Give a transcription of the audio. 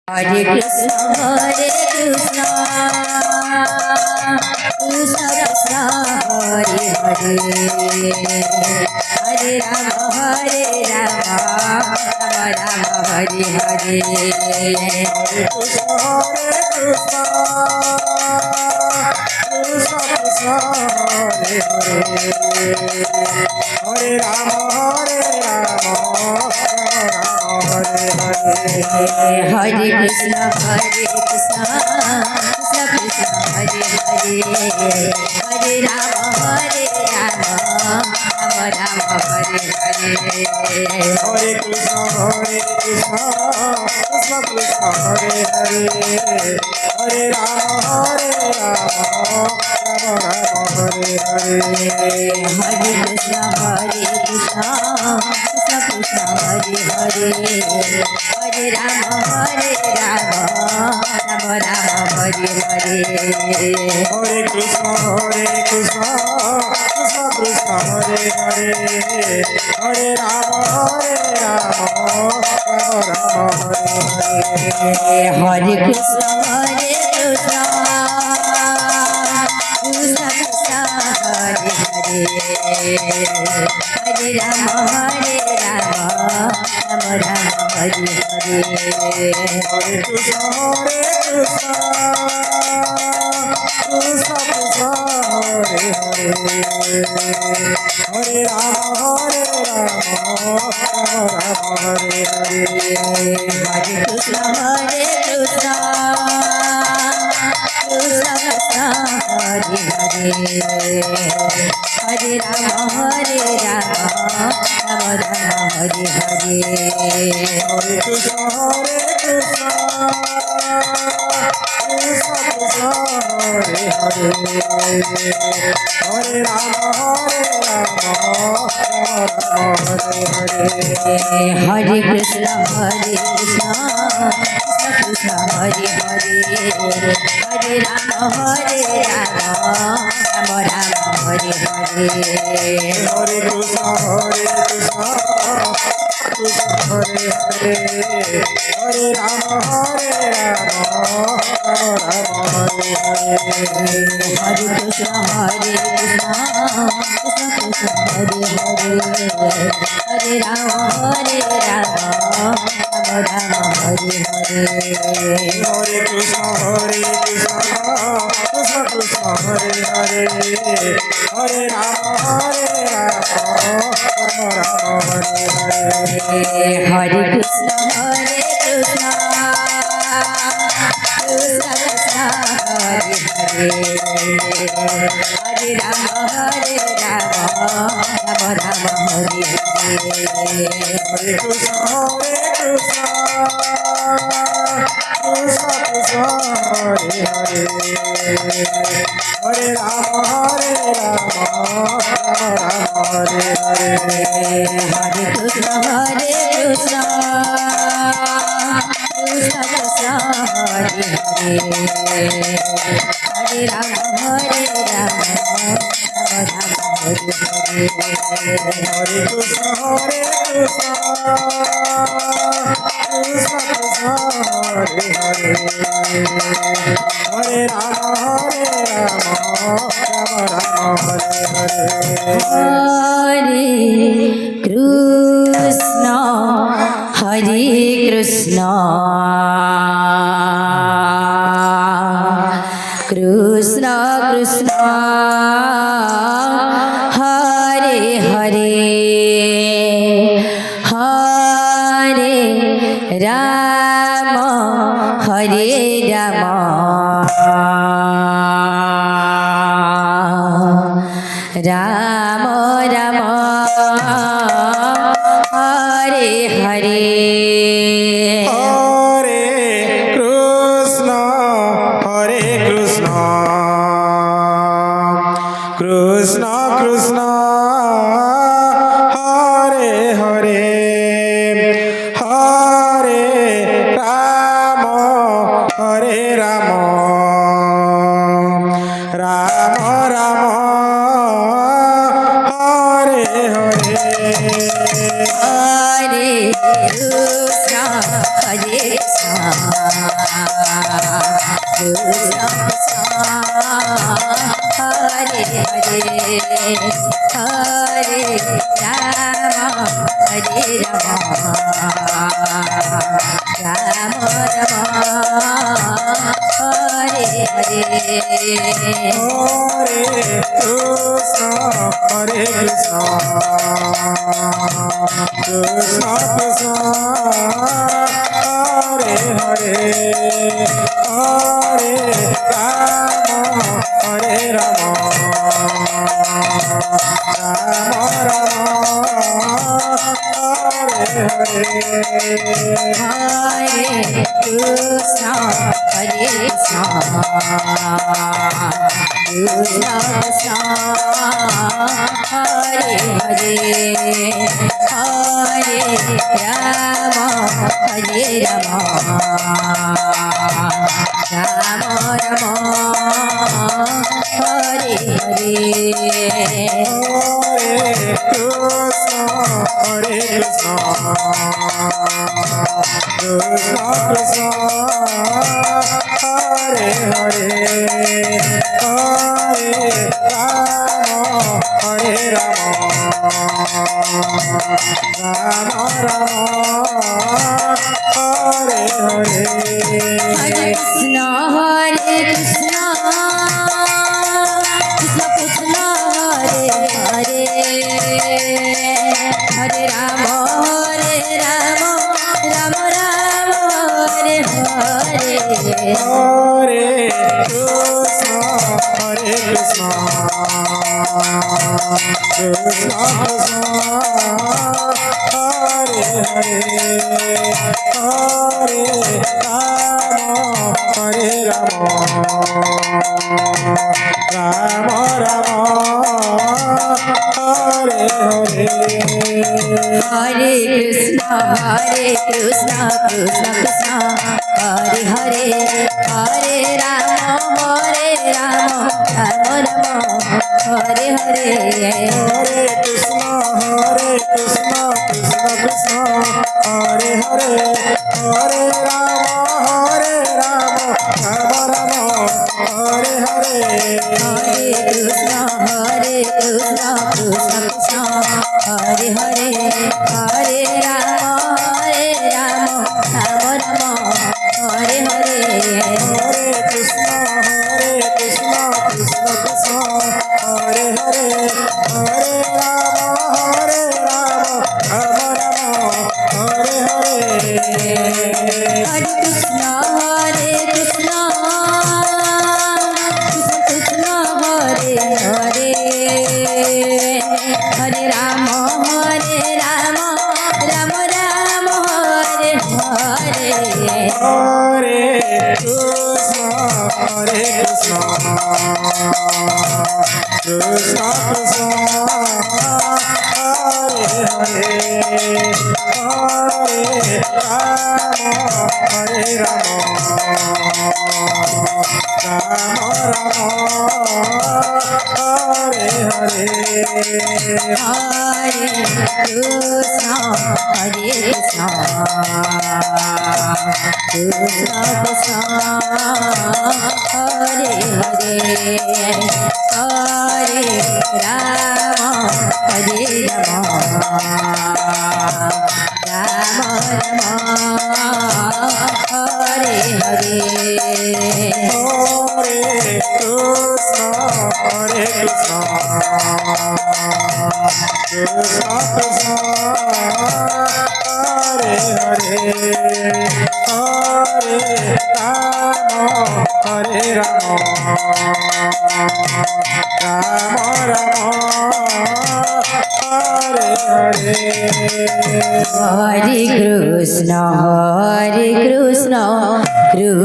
Hare Krishna, Krishna Krishna, Hare Hare, Hare Rama, Rama Rama, Hare Hare. Hare Krishna, Krishna Krishna, Hare Hare, Hare Rama, Rama Hare Hare. Hare Krishna, Krishna Krishna, Hare Hare, Hare Rama, Rama Rama, Hare Hare. Hare Krishna, Krishna Krishna, Hare Hare, Hare Rama, Rama Hare Hare. Hare Krishna, Krishna Krishna, Hare Hare, Hare Rama, Rama Rama, Hare Hare. Hare Krishna, Krishna Krishna, Hare Hare, Hare Rama, Rama Hare Hare. Hare Krishna, Krishna Krishna, Hare Hare, Hare Rama, Rama Rama, Hare Hare. Hare Krishna, Krishna Krishna, Hare Hare, Hare Rama, Rama Hare Hare. Hare Krishna, Krishna Krishna, Hare Hare, Hare Rama, Rama Rama, Hare Hare. Hare Krishna, Krishna Krishna, Hare Hare, Hare Rama, Rama Hare Hare. Hare Krishna, Krishna Krishna, Hare Hare, Hare Rama, Rama Rama, Hare Hare. Hare Krishna, Krishna Hare Hare, Hare Rama, Rama Hare Hare. Hare Krishna, Krishna Krishna, Hare Hare, Hare Rama, Rama Hare Hare. Hare Krishna, Krishna Krishna, Hare Hare, Hare Rama, Rama Hare Hare. Hare Krishna, Krishna Krishna Krishna, Hare Hare, Hare Rama, Rama Rama, Hare Hare. Hare Krishna, Krishna Krishna, Hare Hare, Hare Rama, Rama Hare Hare. Hare Krishna, Krishna Krishna Krishna, Hare Hare, Hare Rama, Rama Rama, Hare Hare. Hare Krishna, Krishna Krishna, Hare Hare, Hare Rama, Rama Hare Hare. Hare Krishna, Hare Krishna, Krishna Krishna, Hare Hare, Hare Rama, Hare Rama, Rama Rama, Hare Hare. Hare Krishna, Krishna Krishna, Hare Hare, Hare Rama, Hare Rama, Rama Rama, Hare Krishna Krishna Hare Hare Hare Rama Hare Rama Rama Rama Hare Hare Hare Krishna, Krishna Krishna, Hare Hare, Hare Rama, Hare Rama, Rama Rama, Hare Hare. Hare Krishna Hare Krishna Krishna Krishna Hare Hare Hare Rama Hare Rama Rama Rama Hare Hare Hare Krishna, Krishna Krishna, Hare Hare, Hare Rama, Hare Rama, Rama Rama, Hare Hare. Hare Krishna Krishna Krishna Hare Hare Hare Rama Rama Rama Hare Hare Hare Krishna, Hare Krishna, Krishna Krishna, Hare Hare, Hare Rama, Hare Rama, Rama Rama, Hare Hare. Hare Krishna Krishna Krishna Hare Hare Hare Rama Rama Rama Hare Hare Hare Krishna, Krishna Krishna, Hare Hare, Hare Rama, Rama Rama, Hare Hare. Hare Krishna Krishna Krishna Hare Hare Hare Rama Rama Rama Hare Hare Hare Krishna, Krishna Krishna, Hare Hare, Hare Rama, Rama Rama, Hare Hare. Hare Krishna Krishna Krishna Hare Hare Hare Rama Rama Rama Hare Hare Hare Krishna, Krishna Krishna, Hare Hare, Hare Rama, Rama Rama, Hare Hare. Hare Krishna Krishna Krishna Hare Hare Hare Rama Hare Rama Rama Rama Hare Hare Hare Krishna, Krishna Krishna, Hare Hare, Hare Rama, Hare Rama, Rama Rama, Hare Hare. Hare Krishna Krishna